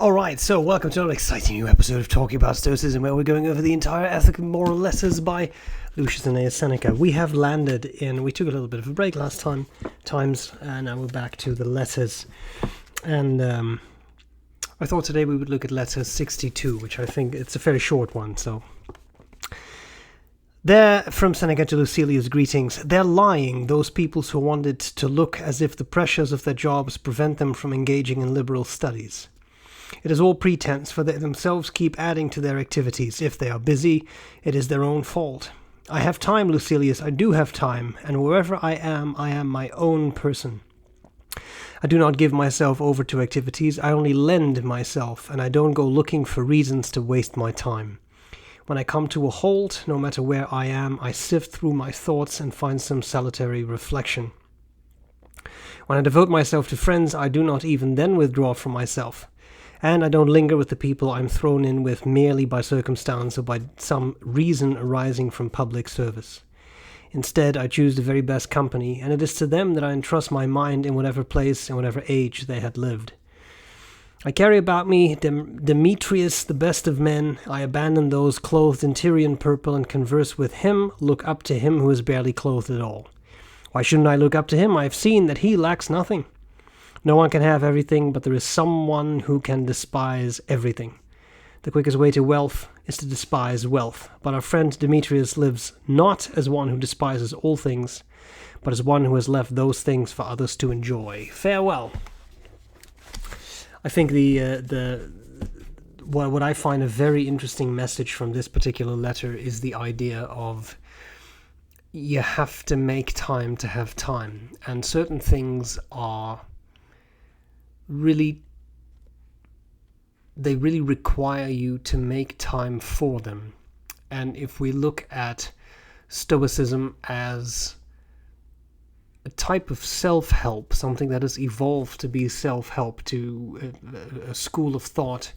Alright, so welcome to an exciting new episode of Talking About Stoicism, where we're going over the entire ethical moral letters by Lucius Annaeus Seneca. We have landed in, we took a little bit of a break last time, and now we're back to the letters. And I thought today we would look at letter 62, which I think it's a fairly short one, so. There, from Seneca to Lucilius, greetings. They're lying, those peoples who wanted to look as if the pressures of their jobs prevent them from engaging in liberal studies. It is all pretense, for they themselves keep adding to their activities. If they are busy, it is their own fault. I have time, Lucilius, I do have time, and wherever I am my own person. I do not give myself over to activities, I only lend myself, and I don't go looking for reasons to waste my time. When I come to a halt, no matter where I am, I sift through my thoughts and find some salutary reflection. When I devote myself to friends, I do not even then withdraw from myself. And I don't linger with the people I'm thrown in with merely by circumstance or by some reason arising from public service. Instead, I choose the very best company, and it is to them that I entrust my mind in whatever place and whatever age they had lived. I carry about me Demetrius, the best of men. I abandon those clothed in Tyrian purple and converse with him, look up to him who is barely clothed at all. Why shouldn't I look up to him? I have seen that he lacks nothing. No one can have everything, but there is someone who can despise everything. The quickest way to wealth is to despise wealth, but our friend Demetrius lives not as one who despises all things, but as one who has left those things for others to enjoy. Farewell. I think what I find a very interesting message from this particular letter is the idea of you have to make time to have time, and certain things are they really require you to make time for them. And if we look at Stoicism as a type of self-help, something that has evolved to be self-help, to a school of thought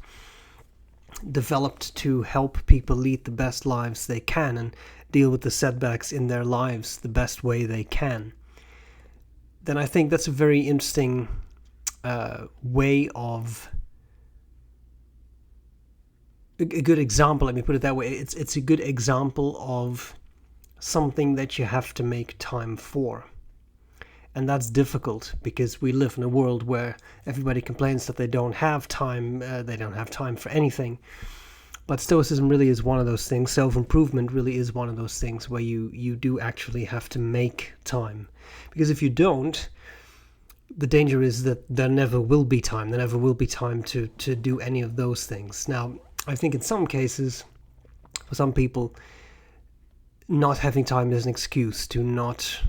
developed to help people lead the best lives they can and deal with the setbacks in their lives the best way they can, then I think that's a very interesting way of a good example. Let me put it that way. It's a good example of something that you have to make time for, and that's difficult because we live in a world where everybody complains that they don't have time. They don't have time for anything. But Stoicism really is one of those things. Self-improvement really is one of those things where you do actually have to make time, because if you don't, the danger is that there never will be time. There never will be time to do any of those things. Now, I think in some cases, for some people, not having time is an excuse to not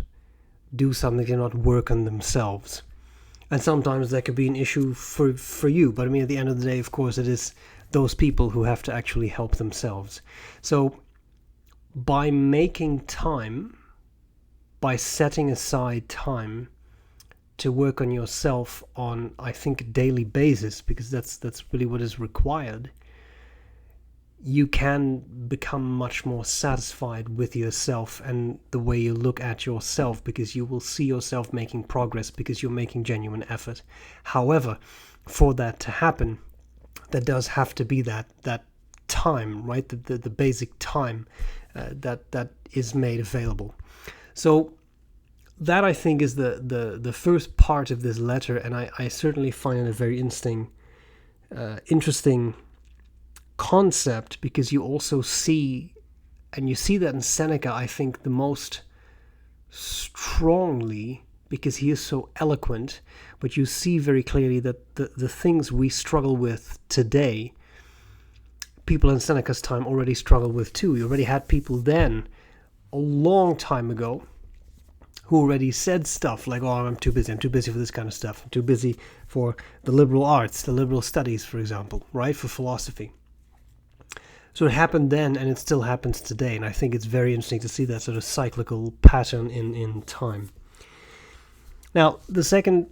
do something, to not work on themselves. And sometimes that could be an issue for you. But I mean, at the end of the day, of course, it is those people who have to actually help themselves. So by making time, by setting aside time to work on yourself on, I think, a daily basis, because that's really what is required, you can become much more satisfied with yourself and the way you look at yourself, because you will see yourself making progress because you're making genuine effort. However, for that to happen, there does have to be that time, right? The basic time that is made available. So that, I think, is the first part of this letter, and I certainly find it a very interesting concept, because you also see, and you see that in Seneca, I think, the most strongly, because he is so eloquent, but you see very clearly that the things we struggle with today, people in Seneca's time already struggled with too. You already had people then, a long time ago, who already said stuff like, oh, I'm too busy for this kind of stuff, I'm too busy for the liberal arts, the liberal studies, for example, right, for philosophy. So it happened then, and it still happens today, and I think it's very interesting to see that sort of cyclical pattern in time. Now, the second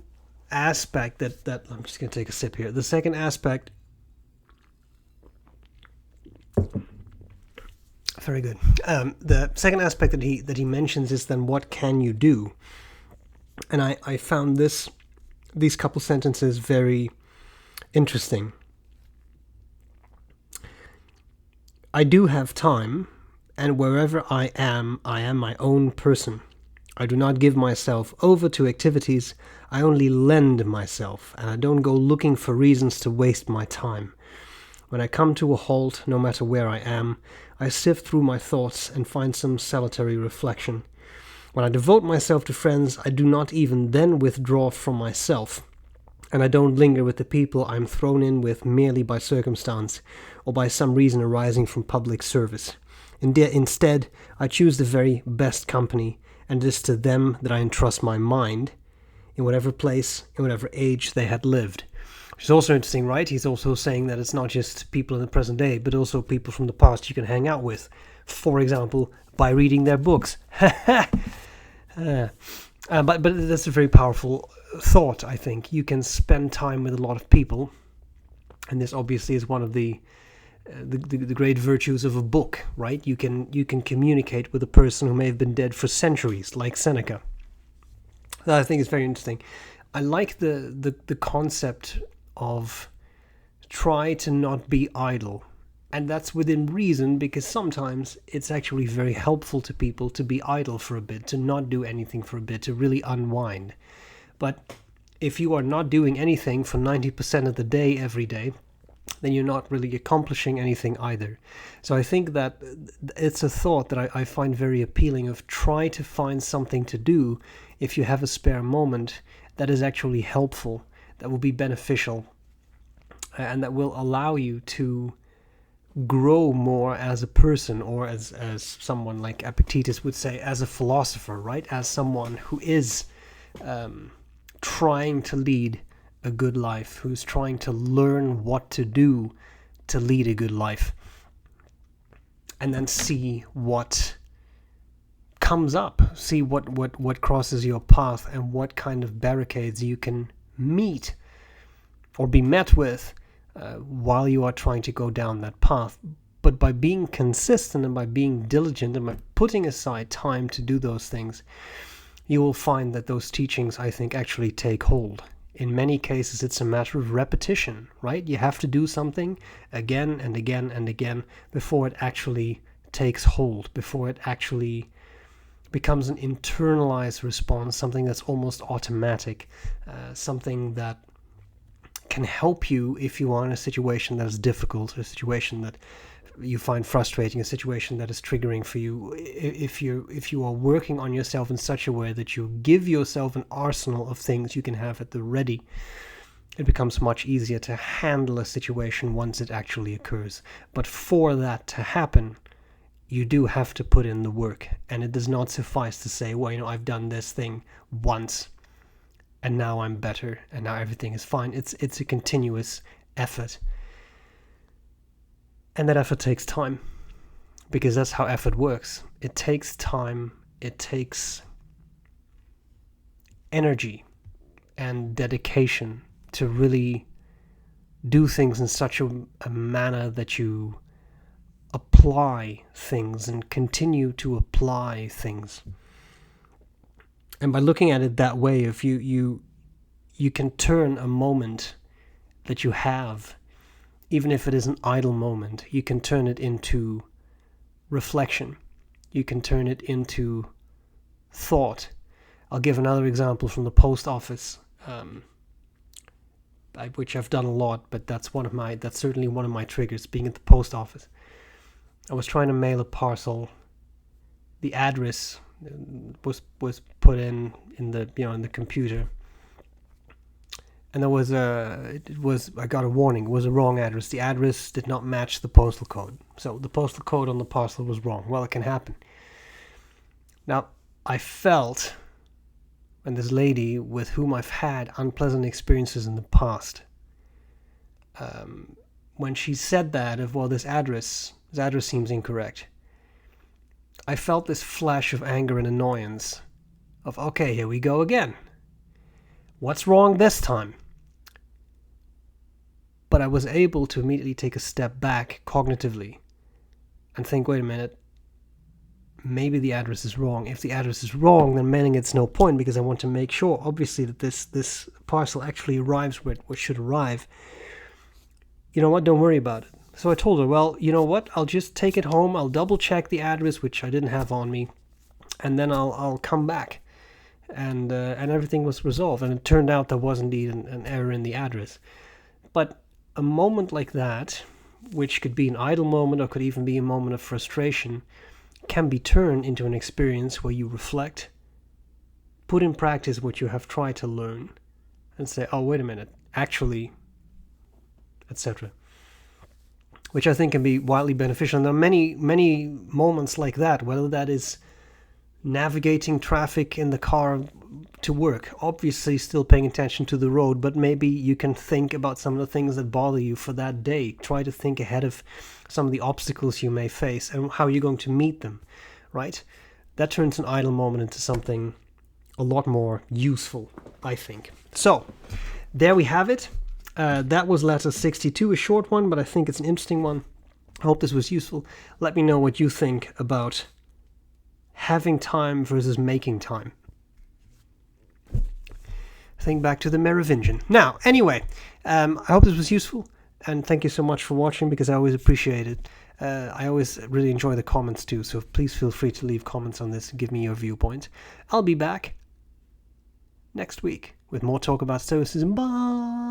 aspect that I'm just going to take a sip here. The second aspect, very good. The second aspect that he mentions is then, what can you do? And I found these couple sentences very interesting. I do have time, and wherever I am my own person. I do not give myself over to activities, I only lend myself, and I don't go looking for reasons to waste my time. When I come to a halt, no matter where I am, I sift through my thoughts and find some solitary reflection. When I devote myself to friends, I do not even then withdraw from myself, and I don't linger with the people I'm thrown in with merely by circumstance or by some reason arising from public service. Instead, I choose the very best company, and it is to them that I entrust my mind, in whatever place, in whatever age they had lived. Which is also interesting, right? He's also saying that it's not just people in the present day, but also people from the past you can hang out with. For example, by reading their books. But that's a very powerful thought, I think. You can spend time with a lot of people, and this obviously is one of the great virtues of a book, right? You can communicate with a person who may have been dead for centuries, like Seneca. That I think is very interesting. I like the concept of try to not be idle. And that's within reason, because sometimes it's actually very helpful to people to be idle for a bit, to not do anything for a bit, to really unwind. But if you are not doing anything for 90% of the day every day, then you're not really accomplishing anything either. So I think that it's a thought that I find very appealing, of try to find something to do if you have a spare moment that is actually helpful, that will be beneficial, and that will allow you to grow more as a person, or as someone like Epictetus would say, as a philosopher, right? As someone who is trying to lead a good life, who's trying to learn what to do to lead a good life, and then see what comes up, see what crosses your path, and what kind of barricades you can meet or be met with while you are trying to go down that path. But by being consistent and by being diligent and by putting aside time to do those things, you will find that those teachings, I think, actually take hold. In many cases, it's a matter of repetition, right? You have to do something again and again and again before it actually takes hold, before it actually becomes an internalized response, something that's almost automatic, something that can help you if you are in a situation that is difficult, a situation that you find frustrating, a situation that is triggering for you. If you are working on yourself in such a way that you give yourself an arsenal of things you can have at the ready, it becomes much easier to handle a situation once it actually occurs. But for that to happen, you do have to put in the work, and it does not suffice to say, well, I've done this thing once and now I'm better and now everything is fine. It's a continuous effort. And that effort takes time, because that's how effort works. It takes time, it takes energy and dedication to really do things in such a manner that you apply things and continue to apply things. And by looking at it that way, if you can turn a moment that you have, even if it is an idle moment, you can turn it into reflection. You can turn it into thought. I'll give another example from the post office, which I've done a lot, but that's certainly one of my triggers, being at the post office. I was trying to mail a parcel. The address was put in the computer, and I got a warning. It was a wrong address. The address did not match the postal code, so the postal code on the parcel was wrong. Well, it can happen. Now, I felt, and this lady with whom I've had unpleasant experiences in the past, when she said that this address seems incorrect, I felt this flash of anger and annoyance of, okay, here we go again. What's wrong this time? But I was able to immediately take a step back cognitively and think, wait a minute, maybe the address is wrong. If the address is wrong, then mailing it's no point, because I want to make sure, obviously, that this parcel actually arrives where it should arrive. You know what? Don't worry about it. So I told her, well, you know what? I'll just take it home. I'll double check the address, which I didn't have on me, and then I'll come back. And everything was resolved. And it turned out there was indeed an error in the address. But a moment like that, which could be an idle moment or could even be a moment of frustration, can be turned into an experience where you reflect, put in practice what you have tried to learn, and say, oh, wait a minute, actually, etc. Which I think can be wildly beneficial. And there are many, many moments like that, whether that is navigating traffic in the car to work, obviously still paying attention to the road, but maybe you can think about some of the things that bother you for that day. Try to think ahead of some of the obstacles you may face and how you're going to meet them, right? That turns an idle moment into something a lot more useful, I think. So, there we have it. That was letter 62, a short one, but I think it's an interesting one. I hope this was useful. Let me know what you think about having time versus making time. Think back to the Merovingian. Now, anyway, I hope this was useful, and thank you so much for watching, because I always appreciate it. I always really enjoy the comments too, so please feel free to leave comments on this and give me your viewpoint. I'll be back next week with more talk about Stoicism. Bye!